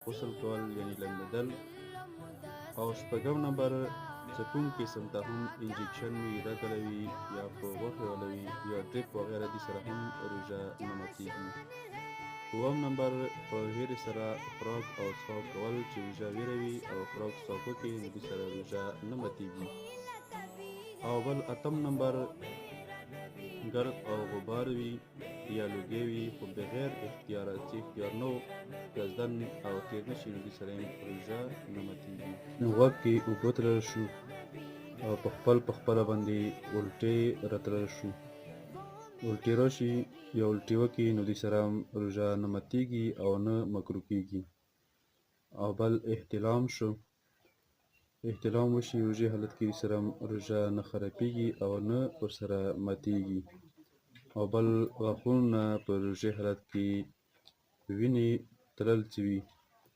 غسل کول یعنی لمبېدل. او شپږم نمبر څپونکي قسم ته هم انجکشن وي، رګله وي یا په غوښې ولوي یا ډریپ وغیره دې سره هم روژه نه ماتېږي. اووم نمبر په هیرې سره خوراک او څښاک کول چې روژه ویروي او خوراک څښاک وکړي نو دې سره روژه نه ماتېږي. او بل اتم نمبر ګرد او غبار وي یا لوګی وي خو بغیر اختیاره چې اختیار نه و ګزدن او تېر نه شي نو دې سره هم روژه نه ماتېږي. غوږ کې اوبه تللی شو او په خپله باندې الټۍ راتللی شو، الټي راشي یا الټي وکړي نو دې سره هم روژه نه ماتېږي او نه مکروه کېږي. او بل احتلام شو، احتلام وشي روژې حالت کې دې سره هم روژه نه خرابېږي او نه ورسره ماتېږي. او بل غاښونو نه په روژې حالت کې وینې تلل چې وي